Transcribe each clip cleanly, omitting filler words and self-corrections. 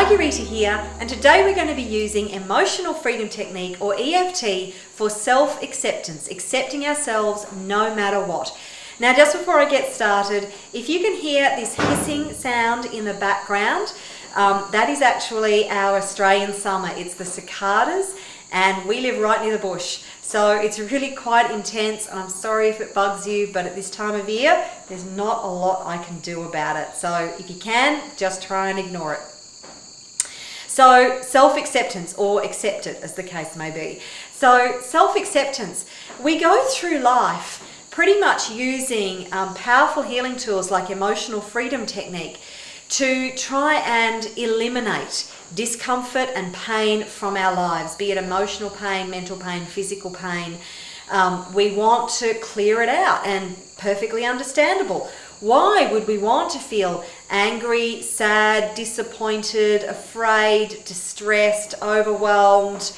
Margarita here, and today we're going to be using Emotional Freedom Technique, or EFT, for self-acceptance, accepting ourselves no matter what. Now, just before I get started, if you can hear this hissing sound in the background, that is actually our Australian summer. It's the cicadas, and we live right near the bush. So it's really quite intense, and I'm sorry if it bugs you, but at this time of year, there's not a lot I can do about it. So if you can, just try and ignore it. So self-acceptance, or accept it as the case may be. So self-acceptance, we go through life pretty much using powerful healing tools like Emotional Freedom Technique to try and eliminate discomfort and pain from our lives, be it emotional pain, mental pain, physical pain. We want to clear it out, and perfectly understandable. Why would we want to feel angry, sad, disappointed, afraid, distressed, overwhelmed,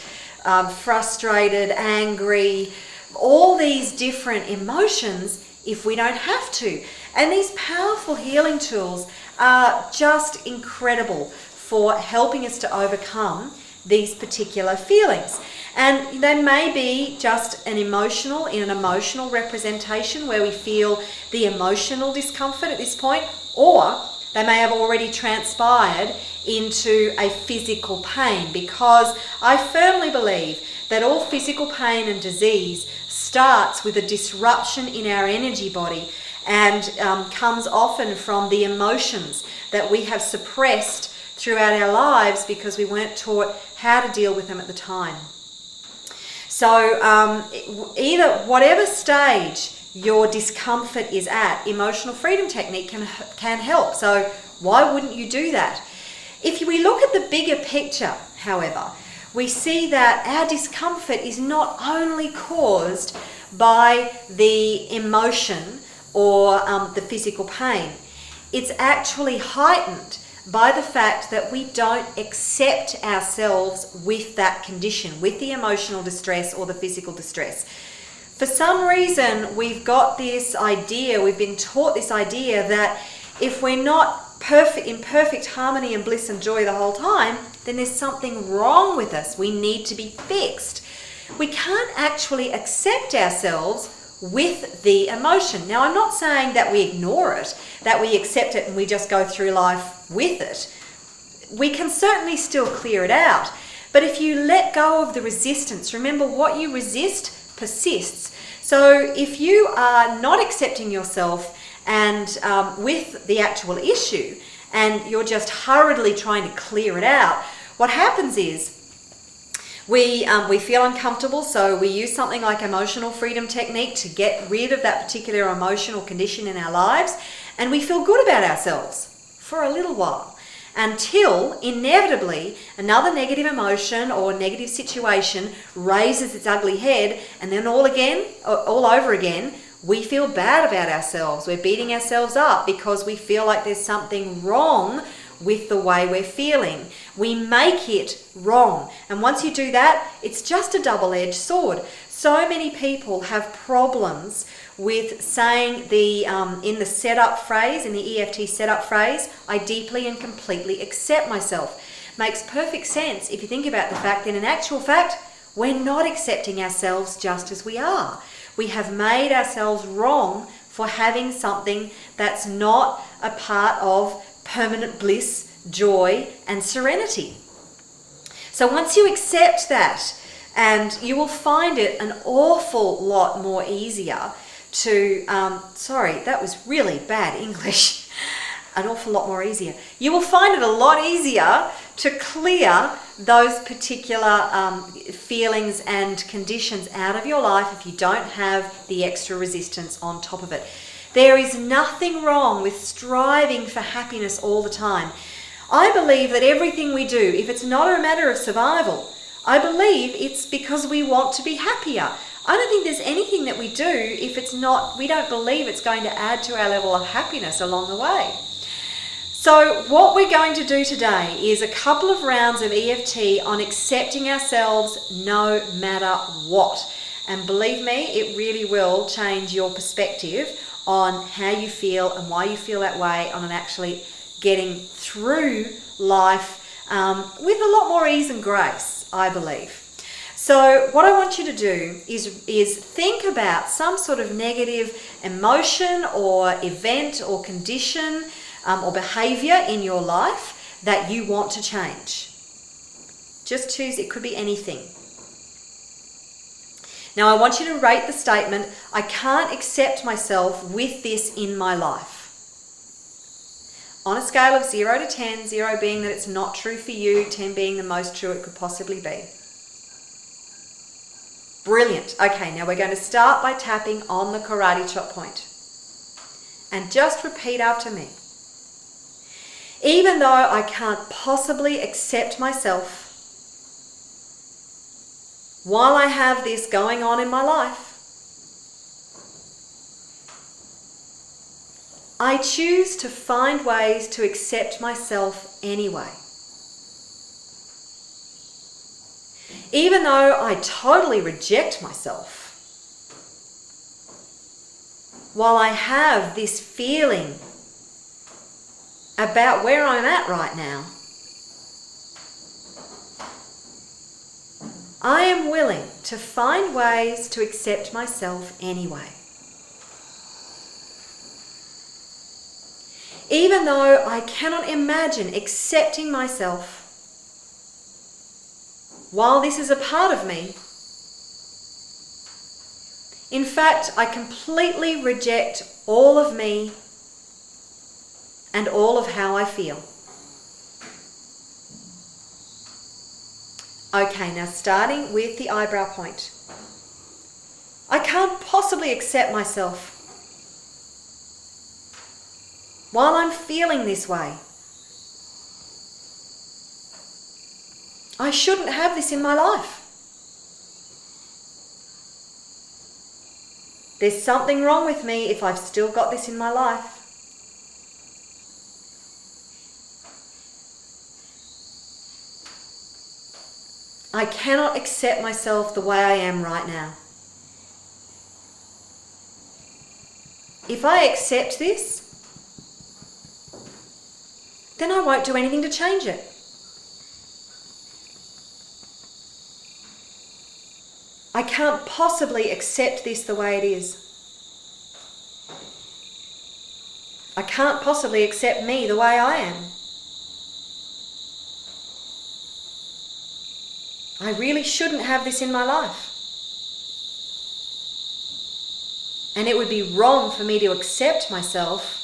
frustrated, angry, all these different emotions if we don't have to? And these powerful healing tools are just incredible for helping us to overcome these particular feelings. And they may be just in an emotional representation where we feel the emotional discomfort at this point, or they may have already transpired into a physical pain, because I firmly believe that all physical pain and disease starts with a disruption in our energy body and comes often from the emotions that we have suppressed throughout our lives because we weren't taught how to deal with them at the time. So either whatever stage your discomfort is at, Emotional Freedom Technique can help. So why wouldn't you do that? If we look at the bigger picture, however, we see that our discomfort is not only caused by the emotion or the physical pain. It's actually heightened by the fact that we don't accept ourselves with that condition, with the emotional distress or the physical distress. For some reason, we've got this idea, we've been taught this idea that if we're not in perfect harmony and bliss and joy the whole time, then there's something wrong with us. We need to be fixed. We can't actually accept ourselves with the emotion. Now, I'm not saying that we ignore it, that we accept it and we just go through life with it. We can certainly still clear it out. But if you let go of the resistance, remember, what you resist persists. So if you are not accepting yourself and with the actual issue, and you're just hurriedly trying to clear it out, what happens is we feel uncomfortable, so we use something like Emotional Freedom Technique to get rid of that particular emotional condition in our lives, and we feel good about ourselves for a little while, until inevitably another negative emotion or negative situation raises its ugly head, and then all over again, we feel bad about ourselves. We're beating ourselves up because we feel like there's something wrong with the way we're feeling. We make it wrong. And once you do that, it's just a double-edged sword. So many people have problems with saying in the setup phrase, in the EFT setup phrase, I deeply and completely accept myself. Makes perfect sense if you think about the fact that in actual fact, we're not accepting ourselves just as we are. We have made ourselves wrong for having something that's not a part of permanent bliss, joy, and serenity. So once you accept that, and you will find it an awful lot more easier to, sorry, that was really bad English, an awful lot more easier. You will find it a lot easier to clear those particular feelings and conditions out of your life if you don't have the extra resistance on top of it. There is nothing wrong with striving for happiness all the time. I believe that everything we do, if it's not a matter of survival, I believe it's because we want to be happier. I don't think there's anything that we do if we don't believe it's going to add to our level of happiness along the way. So what we're going to do today is a couple of rounds of EFT on accepting ourselves no matter what. And believe me, it really will change your perspective on how you feel and why you feel that way, on actually getting through life with a lot more ease and grace, I believe. So what I want you to do is think about some sort of negative emotion or event or condition or behavior in your life that you want to change. Just choose, it could be anything. Now I want you to rate the statement, I can't accept myself with this in my life. On a scale of 0 to 10, 0 being that it's not true for you, 10 being the most true it could possibly be. Brilliant. Okay, now we're going to start by tapping on the karate chop point. And just repeat after me. Even though I can't possibly accept myself while I have this going on in my life, I choose to find ways to accept myself anyway. Even though I totally reject myself, while I have this feeling about where I'm at right now, I am willing to find ways to accept myself anyway. Even though I cannot imagine accepting myself while this is a part of me, in fact, I completely reject all of me and all of how I feel. Okay, now starting with the eyebrow point. I can't possibly accept myself while I'm feeling this way. I shouldn't have this in my life. There's something wrong with me if I've still got this in my life. I cannot accept myself the way I am right now. If I accept this, then I won't do anything to change it. I can't possibly accept this the way it is. I can't possibly accept me the way I am. I really shouldn't have this in my life. And it would be wrong for me to accept myself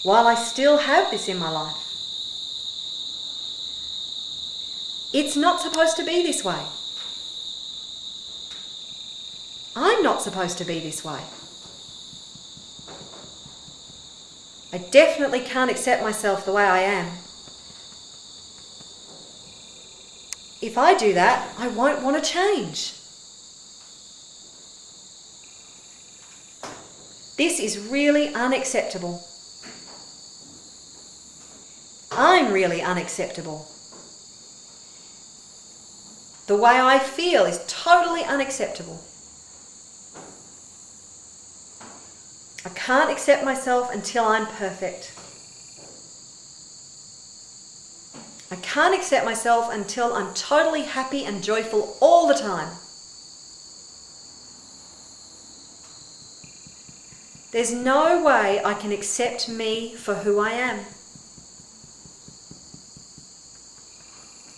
while I still have this in my life. It's not supposed to be this way. I'm not supposed to be this way. I definitely can't accept myself the way I am. If I do that, I won't want to change. This is really unacceptable. I'm really unacceptable. The way I feel is totally unacceptable. I can't accept myself until I'm perfect. I can't accept myself until I'm totally happy and joyful all the time. There's no way I can accept me for who I am.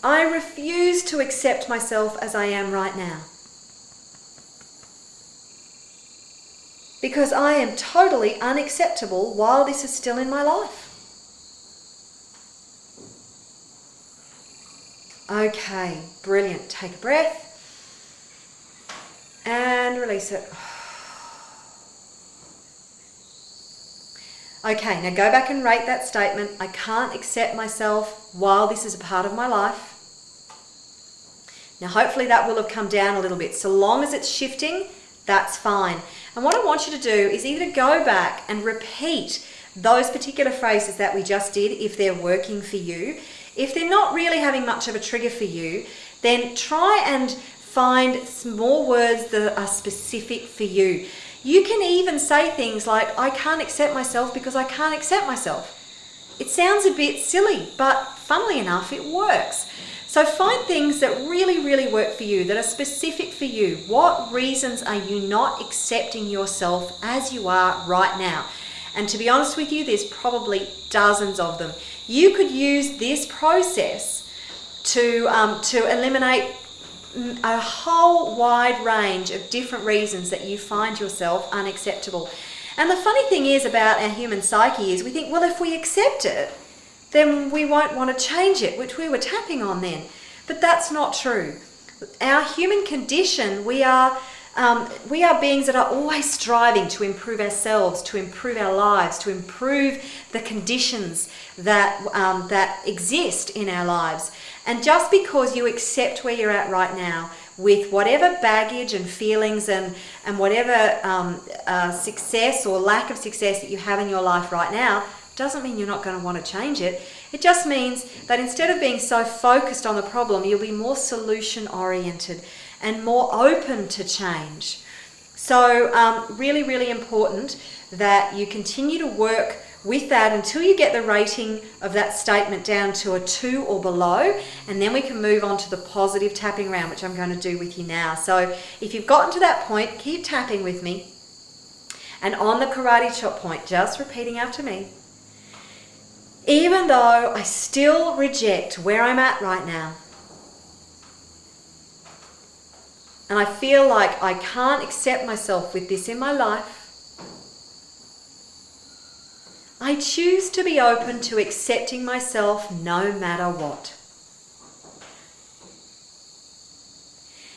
I refuse to accept myself as I am right now. Because I am totally unacceptable while this is still in my life. Okay, brilliant. Take a breath and release it. Okay, now go back and rate that statement. I can't accept myself while this is a part of my life. Now hopefully that will have come down a little bit. So long as it's shifting, that's fine. And what I want you to do is either go back and repeat those particular phrases that we just did if they're working for you. If they're not really having much of a trigger for you, then try and find more words that are specific for you. You can even say things like, I can't accept myself because I can't accept myself. It sounds a bit silly, but funnily enough, it works. So find things that really, really work for you, that are specific for you. What reasons are you not accepting yourself as you are right now? And to be honest with you, there's probably dozens of them. You could use this process to eliminate a whole wide range of different reasons that you find yourself unacceptable. And the funny thing is about our human psyche is we think, well, if we accept it, then we won't want to change it, which we were tapping on then. But that's not true. Our human condition, we are beings that are always striving to improve ourselves, to improve our lives, to improve the conditions that exist in our lives. And just because you accept where you're at right now, with whatever baggage and feelings and whatever success or lack of success that you have in your life right now, doesn't mean you're not going to want to change it. It just means that instead of being so focused on the problem, you'll be more solution oriented and more open to change. So really, really important that you continue to work with that until you get the rating of that statement down to a 2 or below, and then we can move on to the positive tapping round, which I'm going to do with you now. So if you've gotten to that point, keep tapping with me. And on the karate chop point, just repeating after me. Even though I still reject where I'm at right now, and I feel like I can't accept myself with this in my life, I choose to be open to accepting myself no matter what.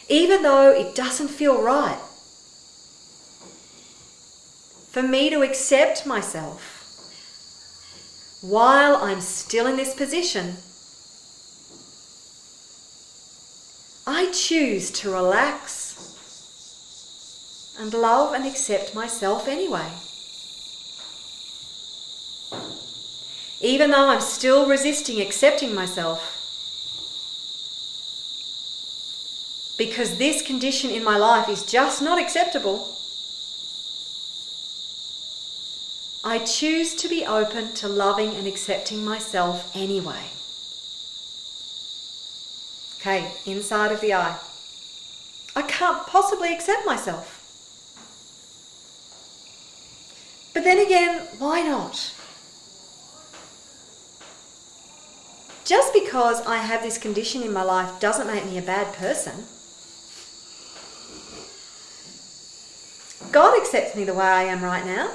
Even though it doesn't feel right for me to accept myself while I'm still in this position, I choose to relax and love and accept myself anyway. Even though I'm still resisting accepting myself, because this condition in my life is just not acceptable, I choose to be open to loving and accepting myself anyway. Okay, inside of the eye. I can't possibly accept myself. But then again, why not? Just because I have this condition in my life doesn't make me a bad person. God accepts me the way I am right now.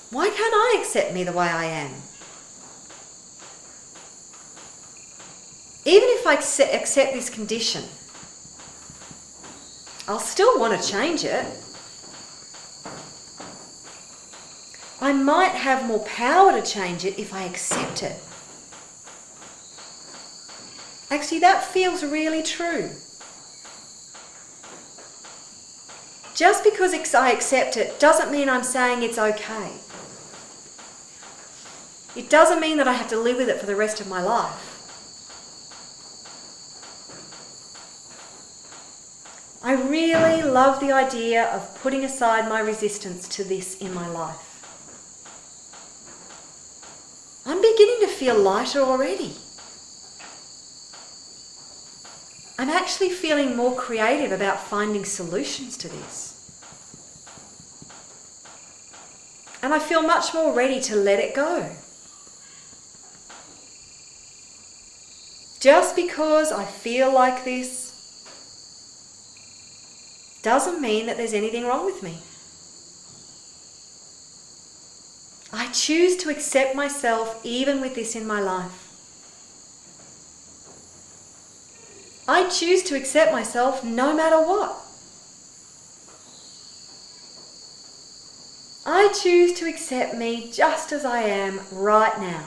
Why can't I accept me the way I am? Even if I accept this condition, I'll still want to change it. I might have more power to change it if I accept it. Actually, that feels really true. Just because I accept it doesn't mean I'm saying it's okay. It doesn't mean that I have to live with it for the rest of my life. I really love the idea of putting aside my resistance to this in my life. I'm beginning to feel lighter already. I'm actually feeling more creative about finding solutions to this. And I feel much more ready to let it go. Just because I feel like this doesn't mean that there's anything wrong with me. I choose to accept myself even with this in my life. I choose to accept myself no matter what. I choose to accept me just as I am right now,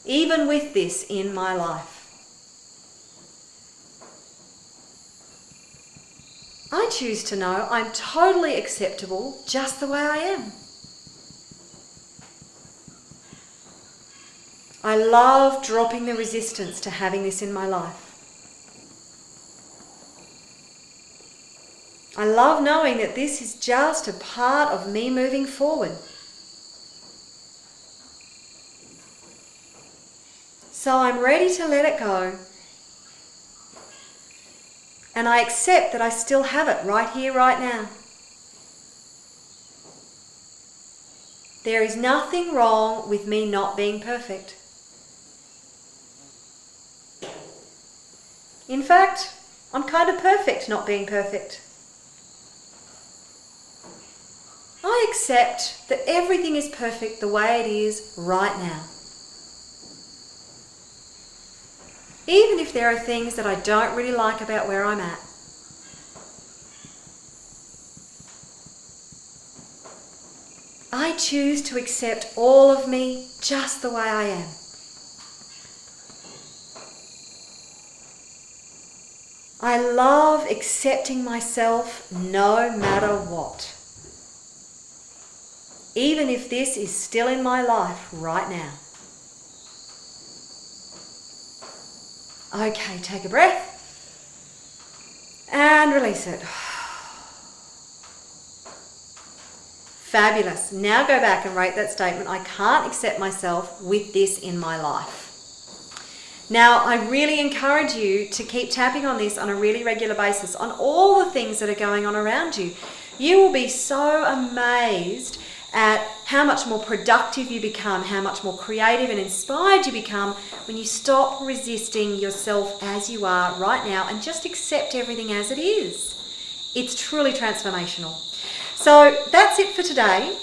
even with this in my life. I choose to know I'm totally acceptable just the way I am. I love dropping the resistance to having this in my life. I love knowing that this is just a part of me moving forward. So I'm ready to let it go. And I accept that I still have it right here, right now. There is nothing wrong with me not being perfect. In fact, I'm kind of perfect not being perfect. I accept that everything is perfect the way it is right now. Even if there are things that I don't really like about where I'm at. I choose to accept all of me just the way I am. I love accepting myself no matter what. Even if this is still in my life right now. Okay, take a breath and release it. Fabulous. Now go back and rate that statement. I can't accept myself with this in my life. Now, I really encourage you to keep tapping on this on a really regular basis on all the things that are going on around you. You will be so amazed at how much more productive you become, how much more creative and inspired you become when you stop resisting yourself as you are right now and just accept everything as it is. It's truly transformational. So that's it for today.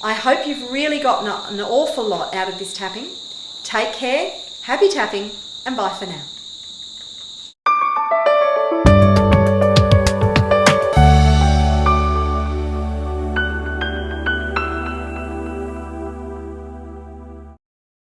I hope you've really gotten an awful lot out of this tapping. Take care, happy tapping, and bye for now.